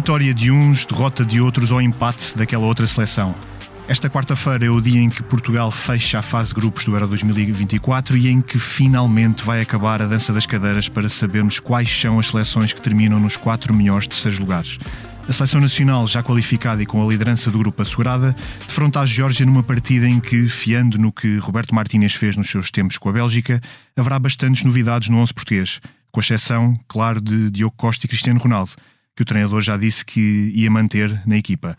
Vitória de uns, derrota de outros ou empate daquela outra seleção. Esta quarta-feira é o dia em que Portugal fecha a fase de grupos do Euro 2024 e em que finalmente vai acabar a dança das cadeiras para sabermos quais são as seleções que terminam nos 4 melhores terceiros lugares. A seleção nacional, já qualificada e com a liderança do grupo assegurada, defronta a Geórgia numa partida em que, fiando no que Roberto Martínez fez nos seus tempos com a Bélgica, haverá bastantes novidades no 11 português, com exceção, claro, de Diogo Costa e Cristiano Ronaldo, que o treinador já disse que ia manter na equipa.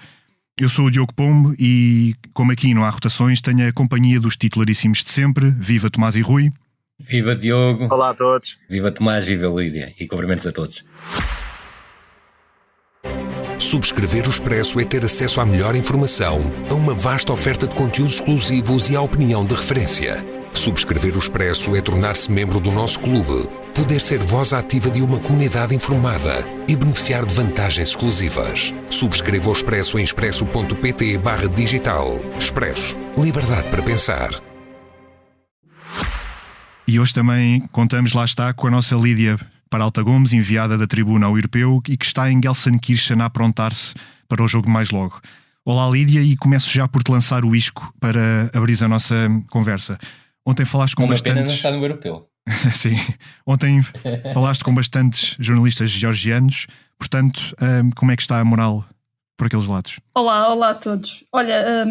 Eu sou o Diogo Pombo e, como aqui não há rotações, tenho a companhia dos titularíssimos de sempre. Viva Tomás e Rui. Viva Diogo. Olá a todos. Viva Tomás, viva Lídia e cumprimentos a todos. Subscrever o Expresso é ter acesso à melhor informação, a uma vasta oferta de conteúdos exclusivos e à opinião de referência. Subscrever o Expresso é tornar-se membro do nosso clube, poder ser voz ativa de uma comunidade informada e beneficiar de vantagens exclusivas. Subscreva o Expresso em expresso.pt/digital. Expresso. Liberdade para pensar. E hoje também contamos, lá está, com a nossa Lídia Peralta Gomes, enviada da tribuna ao Europeu e que está em Gelsenkirchen a aprontar-se para o jogo mais logo. Olá Lídia, e começo já por te lançar o isco para abrir a nossa conversa. Ontem falaste com bastantes... Uma pena não estar no Europeu. Sim, ontem falaste com bastantes jornalistas georgianos, portanto, como é que está a moral por aqueles lados? Olá a todos. Olha,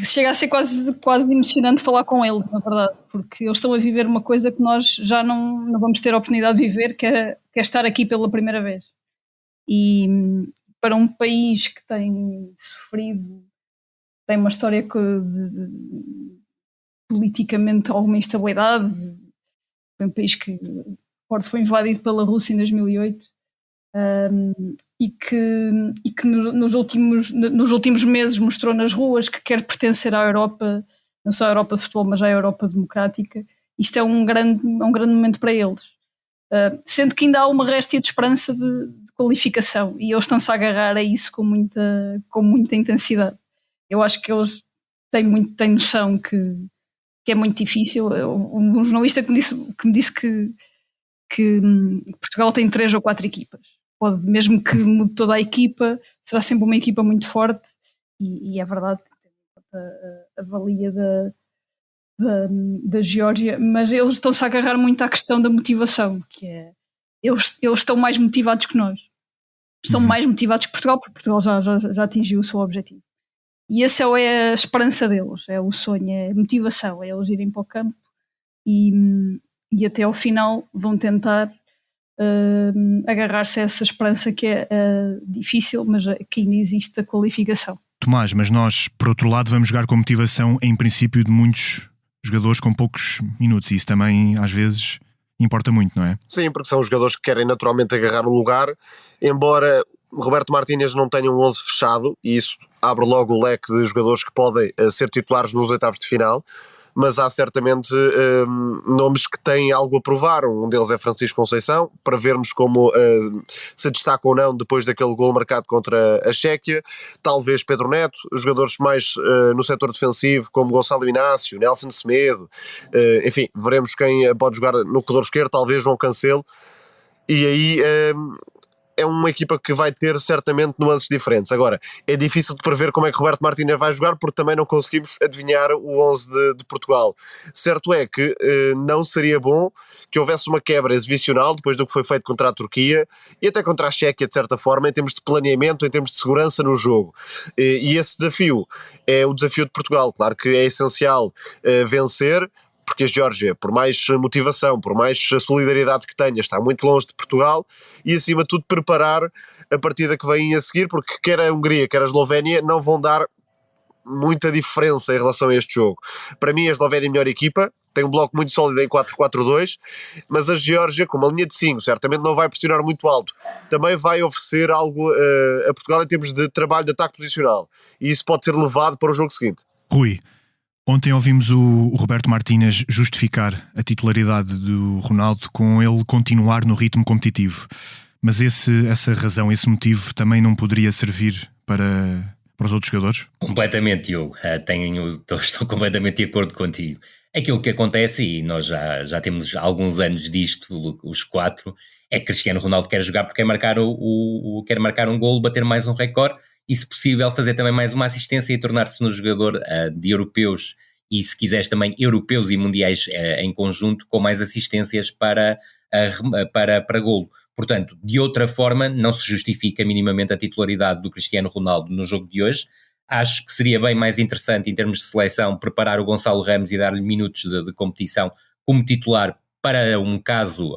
chega a ser quase emocionante falar com eles, na verdade, porque eles estão a viver uma coisa que nós já não vamos ter a oportunidade de viver, que é estar aqui pela primeira vez. E para um país que tem sofrido, tem uma história politicamente alguma instabilidade, foi um país que foi invadido pela Rússia em 2008, e que nos últimos meses mostrou nas ruas que quer pertencer à Europa, não só à Europa de futebol, mas à Europa democrática. Isto é um grande momento para eles, sendo que ainda há uma réstia de esperança de qualificação, e eles estão-se a agarrar a isso com muita intensidade. Eu acho que eles têm noção que é muito difícil. Um jornalista que me disse que Portugal tem 3 ou 4 equipas. Mesmo que mude toda a equipa, será sempre uma equipa muito forte, e é verdade que a valia da Geórgia, mas eles estão-se a agarrar muito à questão da motivação, que é, eles estão mais motivados que nós. Estão mais motivados que Portugal, porque Portugal já atingiu o seu objetivo. E essa é a esperança deles, é o sonho, é a motivação, é eles irem para o campo e até ao final vão tentar agarrar-se a essa esperança que é difícil, mas que ainda existe a qualificação. Tomás, mas nós, por outro lado, vamos jogar com motivação, em princípio, de muitos jogadores com poucos minutos, e isso também, às vezes, importa muito, não é? Sim, porque são jogadores que querem naturalmente agarrar o lugar, embora Roberto Martínez não tenha um 11 fechado, e isso abre logo o leque de jogadores que podem ser titulares nos oitavos de final, mas há certamente nomes que têm algo a provar. Um deles é Francisco Conceição, para vermos como se destaca ou não depois daquele gol marcado contra a Chequia. Talvez Pedro Neto, jogadores mais no setor defensivo, como Gonçalo Inácio, Nelson Semedo, enfim, veremos quem pode jogar no corredor esquerdo, talvez João Cancelo, e aí é uma equipa que vai ter certamente nuances diferentes. Agora, é difícil de prever como é que Roberto Martínez vai jogar, porque também não conseguimos adivinhar o 11 de Portugal. Certo é que não seria bom que houvesse uma quebra exibicional depois do que foi feito contra a Turquia e até contra a Chequia, de certa forma, em termos de planeamento, em termos de segurança no jogo. E esse desafio é o desafio de Portugal. Claro que é essencial vencer, porque a Geórgia, por mais motivação, por mais solidariedade que tenha, está muito longe de Portugal, e acima de tudo preparar a partida que vem a seguir, porque quer a Hungria, quer a Eslovénia não vão dar muita diferença em relação a este jogo. Para mim a Eslovénia é a melhor equipa, tem um bloco muito sólido em 4-4-2, mas a Geórgia, com uma linha de 5, certamente não vai pressionar muito alto, também vai oferecer algo a Portugal em termos de trabalho de ataque posicional, e isso pode ser levado para o jogo seguinte. Rui, ontem ouvimos o Roberto Martínez justificar a titularidade do Ronaldo com ele continuar no ritmo competitivo. Mas essa razão, esse motivo também não poderia servir para os outros jogadores? Completamente, Diogo. Estou completamente de acordo contigo. Aquilo que acontece, e nós já temos alguns anos disto, os 4, é que Cristiano Ronaldo quer jogar porque quer marcar, quer marcar um golo, bater mais um recorde e, se possível, fazer também mais uma assistência e tornar-se um jogador de europeus e, se quiseres, também europeus e mundiais em conjunto, com mais assistências para golo. Portanto, de outra forma, não se justifica minimamente a titularidade do Cristiano Ronaldo no jogo de hoje. Acho que seria bem mais interessante, em termos de seleção, preparar o Gonçalo Ramos e dar-lhe minutos de competição como titular para um caso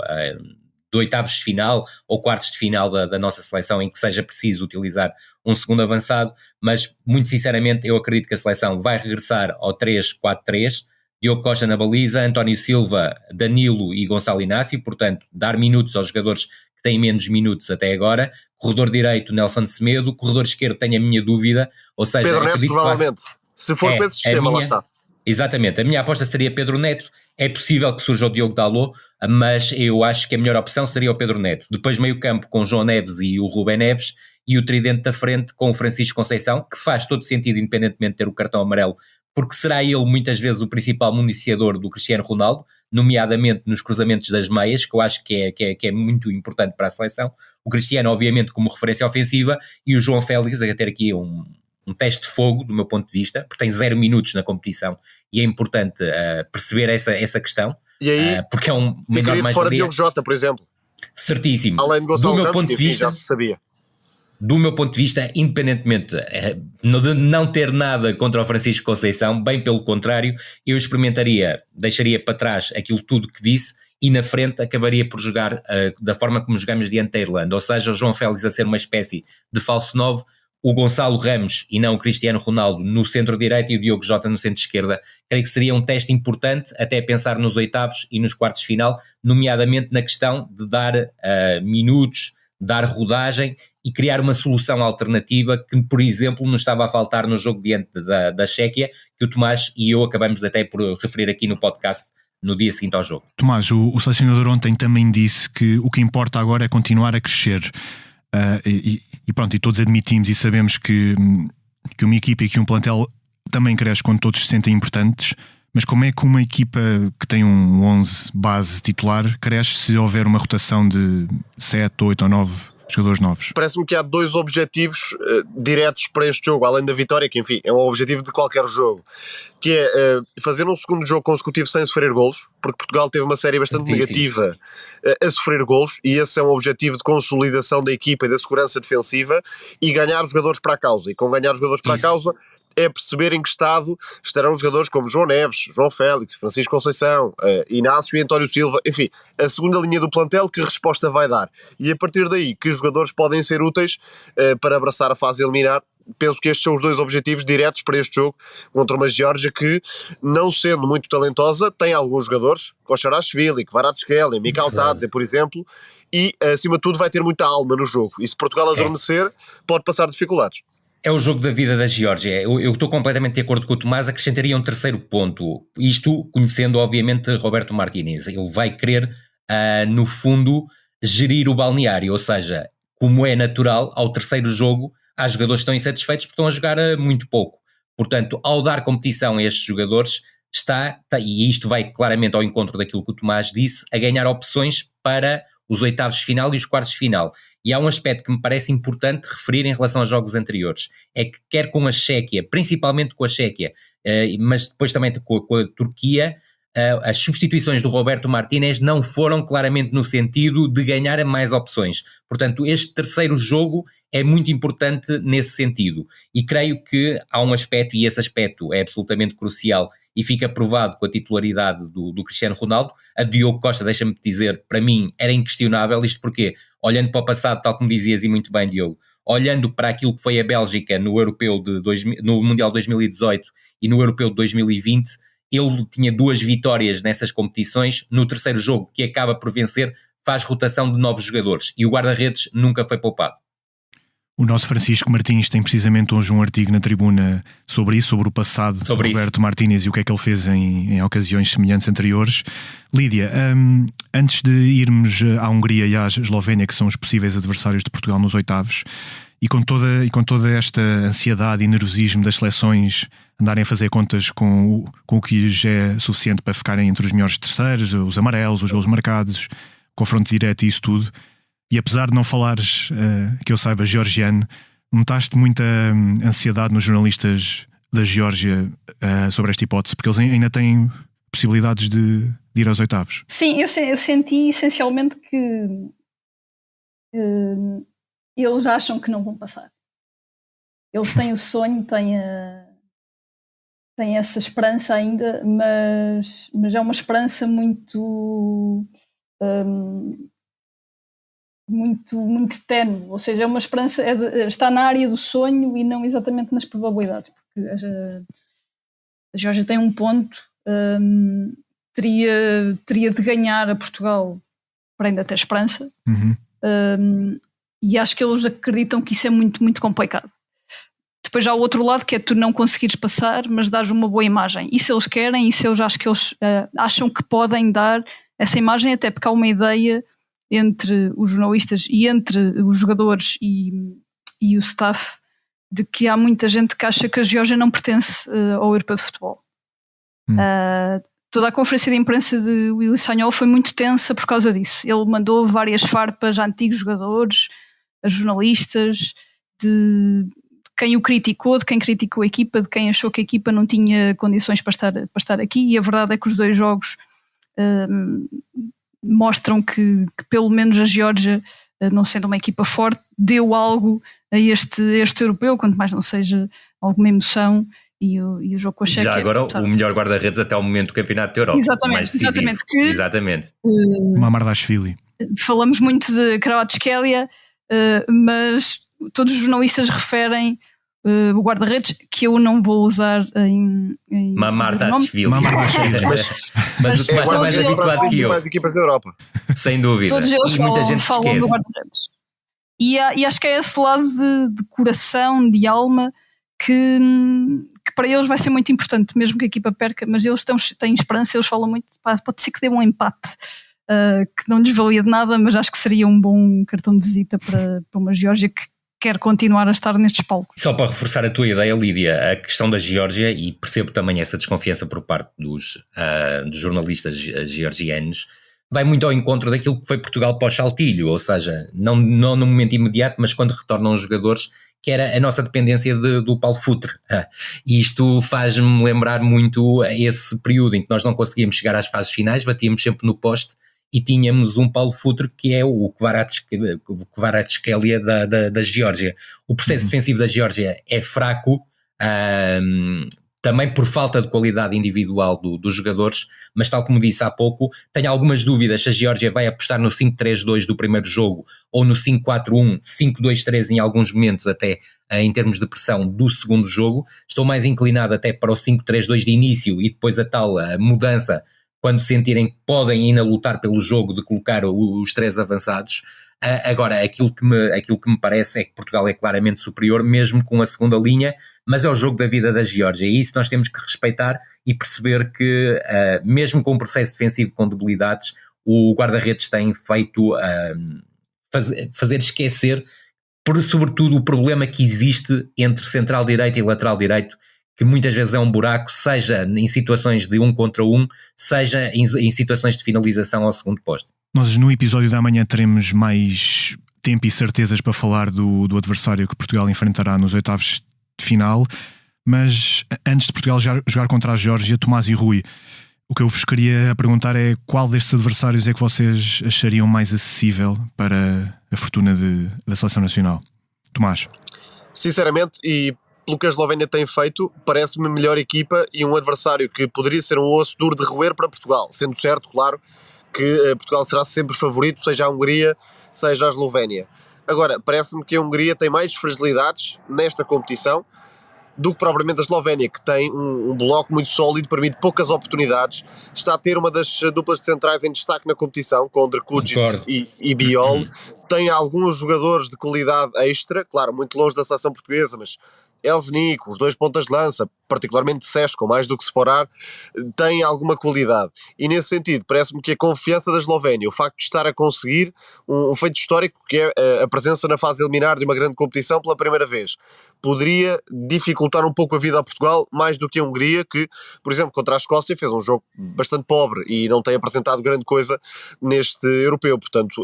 de oitavos de final ou quartos de final da nossa seleção, em que seja preciso utilizar um segundo avançado, mas muito sinceramente eu acredito que a seleção vai regressar ao 3-4-3, Diogo Costa na baliza, António Silva, Danilo e Gonçalo Inácio, portanto dar minutos aos jogadores que têm menos minutos até agora. Corredor direito, Nelson Semedo. Corredor esquerdo, tenho a minha dúvida, ou seja, Pedro Neto provavelmente, se for com esse sistema, lá está. Exatamente, a minha aposta seria Pedro Neto. É possível que surja o Diogo Dalot, mas eu acho que a melhor opção seria o Pedro Neto. Depois meio campo com o João Neves e o Rubén Neves, e o tridente da frente com o Francisco Conceição, que faz todo sentido independentemente de ter o cartão amarelo, porque será ele muitas vezes o principal municiador do Cristiano Ronaldo, nomeadamente nos cruzamentos das meias, que eu acho que é muito importante para a seleção. O Cristiano, obviamente, como referência ofensiva, e o João Félix a ter aqui um teste de fogo, do meu ponto de vista, porque tem 0 minutos na competição, e é importante perceber essa questão. E aí, porque é um ficaria de fora de Diogo Jota, por exemplo. Certíssimo. Além de Gonçalo Ramos, que enfim, já se sabia. Do meu ponto de vista, independentemente de não ter nada contra o Francisco Conceição, bem pelo contrário, eu deixaria para trás aquilo tudo que disse e na frente acabaria por jogar da forma como jogamos diante da Irlanda, ou seja, o João Félix a ser uma espécie de falso 9, o Gonçalo Ramos e não o Cristiano Ronaldo no centro-direito e o Diogo Jota no centro-esquerda. Creio que seria um teste importante até pensar nos oitavos e nos quartos de final, nomeadamente na questão de dar minutos, dar rodagem e criar uma solução alternativa que, por exemplo, nos estava a faltar no jogo diante da Chequia, que o Tomás e eu acabamos até por referir aqui no podcast no dia seguinte ao jogo. Tomás, o selecionador ontem também disse que o que importa agora é continuar a crescer. E pronto, e todos admitimos e sabemos que uma equipa e que um plantel também cresce quando todos se sentem importantes, mas como é que uma equipa que tem um 11 base titular cresce se houver uma rotação de 7, 8 ou 9 jogadores novos? Parece-me que há 2 objetivos diretos para este jogo, além da vitória, que enfim é um objetivo de qualquer jogo, que é fazer um segundo jogo consecutivo sem sofrer golos, porque Portugal teve uma série bastante negativa a sofrer golos, e esse é um objetivo de consolidação da equipa e da segurança defensiva, e ganhar os jogadores para a causa, e com ganhar os jogadores para a causa é perceber em que estado estarão os jogadores como João Neves, João Félix, Francisco Conceição, Inácio e António Silva, enfim, a segunda linha do plantel, que resposta vai dar, e a partir daí que os jogadores podem ser úteis para abraçar a fase eliminar. Penso que estes são os 2 objetivos diretos para este jogo contra uma Geórgia que, não sendo muito talentosa, tem alguns jogadores, Kosciuszko, Kvaratskhelia, Mikhail Tadze, por exemplo, e acima de tudo vai ter muita alma no jogo, e se Portugal adormecer pode passar dificuldades. É o jogo da vida da Geórgia. Eu estou completamente de acordo com o Tomás, acrescentaria um terceiro ponto. Isto conhecendo, obviamente, Roberto Martínez. Ele vai querer, no fundo, gerir o balneário. Ou seja, como é natural, ao terceiro jogo, há jogadores que estão insatisfeitos porque estão a jogar muito pouco. Portanto, ao dar competição a estes jogadores, e isto vai claramente ao encontro daquilo que o Tomás disse, a ganhar opções para os oitavos de final e os quartos de final. E há um aspecto que me parece importante referir em relação aos jogos anteriores, é que quer com a Chequia, principalmente com a Chequia, mas depois também com a Turquia, as substituições do Roberto Martínez não foram claramente no sentido de ganhar mais opções. Portanto, este terceiro jogo é muito importante nesse sentido. E creio que há um aspecto, e esse aspecto é absolutamente crucial, e fica provado com a titularidade do Cristiano Ronaldo. A Diogo Costa, deixa-me dizer, para mim era inquestionável. Isto porque, olhando para o passado, tal como dizias e muito bem, Diogo, olhando para aquilo que foi a Bélgica no Mundial 2018 e no Europeu de 2020, ele tinha 2 vitórias nessas competições. No terceiro jogo, que acaba por vencer, faz rotação de novos jogadores, e o guarda-redes nunca foi poupado. O nosso Francisco Martins tem precisamente hoje um artigo na Tribuna sobre isso, sobre o passado de Roberto Martínez e o que é que ele fez em ocasiões semelhantes anteriores. Lídia, antes de irmos à Hungria e à Eslovénia, que são os possíveis adversários de Portugal nos oitavos, e com toda esta ansiedade e nervosismo das seleções andarem a fazer contas com o que lhes é suficiente para ficarem entre os melhores terceiros, os amarelos, os golos marcados, confronto direto e isso tudo. E apesar de não falares, que eu saiba, georgiano, notaste muita ansiedade nos jornalistas da Geórgia sobre esta hipótese, porque eles ainda têm possibilidades de ir aos oitavos. Sim, eu senti essencialmente que eles acham que não vão passar. Eles têm o sonho, têm essa esperança ainda, mas é uma esperança muito ténue, ou seja, é uma esperança, está na área do sonho e não exatamente nas probabilidades, porque a Geórgia tem um ponto, teria de ganhar a Portugal para ainda ter esperança, e acho que eles acreditam que isso é muito, muito complicado. Depois já há o outro lado, que é tu não conseguires passar, mas dares uma boa imagem. Isso eles querem, isso eu acho que eles acham que podem dar essa imagem, até porque há uma ideia entre os jornalistas e entre os jogadores e o staff de que há muita gente que acha que a Geórgia não pertence ao europeu de futebol. Toda a conferência de imprensa de Willy Sagnol foi muito tensa por causa disso. Ele mandou várias farpas a antigos jogadores, a jornalistas, de quem o criticou, de quem criticou a equipa, de quem achou que a equipa não tinha condições para estar aqui, e a verdade é que os 2 jogos mostram que pelo menos a Geórgia, não sendo uma equipa forte, deu algo a este europeu, quanto mais não seja alguma emoção, e o jogo com a Chequia. Já agora o melhor guarda-redes até o momento do Campeonato da Europa. Exatamente. Mamardashvili. Falamos muito de Kvaratskhelia, mas todos os jornalistas referem o guarda-redes, que eu não vou usar em Mamardashvili. Mas o Tomás está mais habituado que eu. As equipas da Europa. Sem dúvida. Todos eles muita gente falam do guarda-redes. E acho que é esse lado de coração, de alma, que para eles vai ser muito importante, mesmo que a equipa perca, mas eles têm esperança, eles falam muito, pode ser que dê um empate, que não lhes valia de nada, mas acho que seria um bom cartão de visita para uma Geórgia que quer continuar a estar nestes palcos. Só para reforçar a tua ideia, Lídia, a questão da Geórgia, e percebo também essa desconfiança por parte dos jornalistas georgianos, vai muito ao encontro daquilo que foi Portugal pós-Saltilho, ou seja, não no momento imediato, mas quando retornam os jogadores, que era a nossa dependência do Paulo Futre. E isto faz-me lembrar muito esse período em que nós não conseguíamos chegar às fases finais, batíamos sempre no poste e tínhamos um Paulo Futre que é o Kvaratskhelia da Geórgia. O processo defensivo da Geórgia é fraco, também por falta de qualidade individual dos jogadores, mas tal como disse há pouco, tenho algumas dúvidas se a Geórgia vai apostar no 5-3-2 do primeiro jogo ou no 5-4-1, 5-2-3 em alguns momentos até em termos de pressão do segundo jogo. Estou mais inclinado até para o 5-3-2 de início e depois a tal mudança quando sentirem que podem ainda lutar pelo jogo de colocar os 3 avançados. Agora, aquilo que me parece é que Portugal é claramente superior, mesmo com a segunda linha, mas é o jogo da vida da Geórgia, e isso nós temos que respeitar e perceber que, mesmo com um processo defensivo com debilidades, o guarda-redes tem feito fazer esquecer, sobretudo, o problema que existe entre central direito e lateral direito, que muitas vezes é um buraco, seja em situações de 1 contra 1, seja em situações de finalização ao segundo posto. Nós no episódio da manhã teremos mais tempo e certezas para falar do adversário que Portugal enfrentará nos oitavos de final, mas antes de Portugal jogar contra a Geórgia, Tomás e Rui, o que eu vos queria perguntar é qual destes adversários é que vocês achariam mais acessível para a fortuna da seleção nacional? Tomás. Sinceramente, e pelo que a Eslovénia tem feito, parece-me a melhor equipa e um adversário que poderia ser um osso duro de roer para Portugal, sendo certo, claro, que Portugal será sempre favorito, seja a Hungria, seja a Eslovénia. Agora, parece-me que a Hungria tem mais fragilidades nesta competição do que propriamente a Eslovénia, que tem um bloco muito sólido, permite poucas oportunidades, está a ter uma das duplas de centrais em destaque na competição, com Drkujic e Biol, tem alguns jogadores de qualidade extra, claro, muito longe da seleção portuguesa, mas Elznik, os 2 pontas de lança, particularmente Seško, mais do que Sporar, têm alguma qualidade. E nesse sentido, parece-me que a confiança da Eslovénia, o facto de estar a conseguir um feito histórico, que é a presença na fase eliminar de uma grande competição pela primeira vez, poderia dificultar um pouco a vida a Portugal, mais do que a Hungria, que, por exemplo, contra a Escócia fez um jogo bastante pobre e não tem apresentado grande coisa neste europeu. Portanto,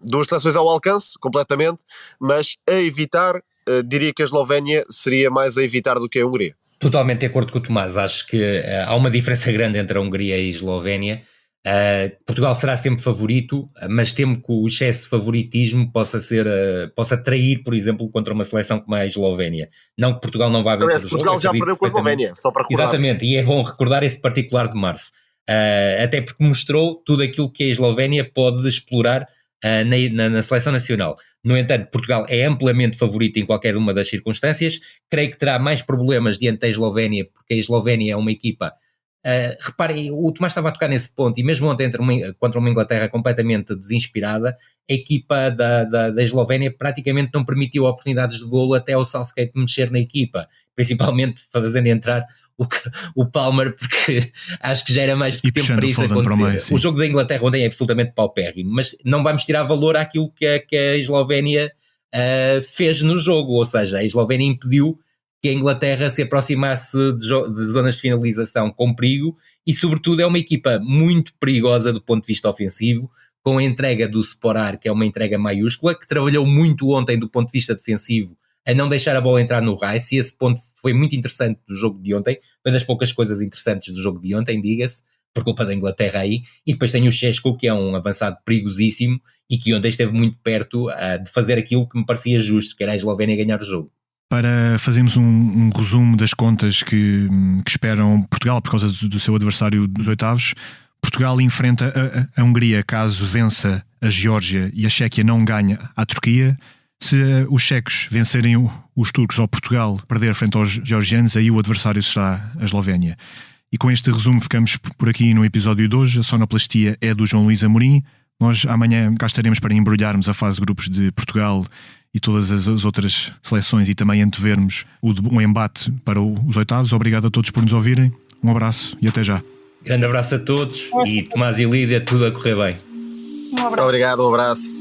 2 seleções ao alcance, completamente, mas a evitar, diria que a Eslovénia seria mais a evitar do que a Hungria. Totalmente de acordo com o Tomás, acho que há uma diferença grande entre a Hungria e a Eslovénia. Portugal será sempre favorito, mas temo que o excesso de favoritismo possa trair, por exemplo, contra uma seleção como a Eslovénia. Não que Portugal não vá vencer o jogo. Portugal já perdeu com a Eslovénia, só para recordar. Exatamente, e é bom recordar esse particular de março. Até porque mostrou tudo aquilo que a Eslovénia pode explorar na seleção nacional. No entanto, Portugal é amplamente favorito em qualquer uma das circunstâncias. Creio que terá mais problemas diante da Eslovénia, porque a Eslovénia é uma equipa... reparem, o Tomás estava a tocar nesse ponto, e mesmo ontem contra uma Inglaterra completamente desinspirada, a equipa da Eslovénia praticamente não permitiu oportunidades de golo até ao Southgate mexer na equipa, principalmente fazendo entrar o Palmer, porque acho que já era mais do que tempo para isso acontecer. O jogo da Inglaterra ontem é absolutamente paupérrimo, mas não vamos tirar valor àquilo que a Eslovénia fez no jogo, ou seja, a Eslovénia impediu que a Inglaterra se aproximasse de zonas de finalização com perigo, e sobretudo é uma equipa muito perigosa do ponto de vista ofensivo, com a entrega do Sporar, que é uma entrega maiúscula, que trabalhou muito ontem do ponto de vista defensivo a não deixar a bola entrar no Rice, e esse ponto foi muito interessante do jogo de ontem, foi das poucas coisas interessantes do jogo de ontem, diga-se, por culpa da Inglaterra aí. E depois tem o Seško, que é um avançado perigosíssimo e que ontem esteve muito perto de fazer aquilo que me parecia justo, que era a Eslovénia ganhar o jogo. Para fazermos um resumo das contas que esperam Portugal por causa do seu adversário dos oitavos, Portugal enfrenta a Hungria caso vença a Geórgia e a Chequia não ganha a Turquia. Se os checos vencerem os turcos ou Portugal perder frente aos georgianos, aí o adversário será a Eslovénia. E com este resumo ficamos por aqui no episódio de hoje. A sonoplastia é do João Luís Amorim. Nós amanhã cá estaremos para embrulharmos a fase de grupos de Portugal e todas as outras seleções, e também antevermos um embate para os oitavos. Obrigado a todos por nos ouvirem. Um abraço e até já. Grande abraço a todos, e Tomás e Lídia, tudo a correr bem. Um abraço. Obrigado, um abraço.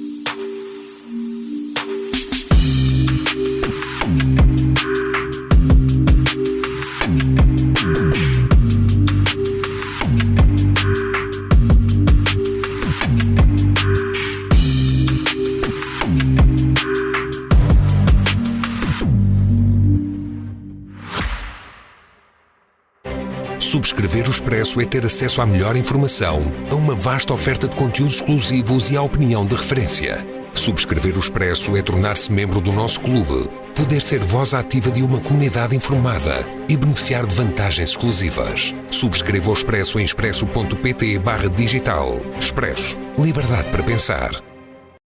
Subscrever o Expresso é ter acesso à melhor informação, a uma vasta oferta de conteúdos exclusivos e à opinião de referência. Subscrever o Expresso é tornar-se membro do nosso clube, poder ser voz ativa de uma comunidade informada e beneficiar de vantagens exclusivas. Subscreva o Expresso em expresso.pt/digital. Expresso. Liberdade para pensar.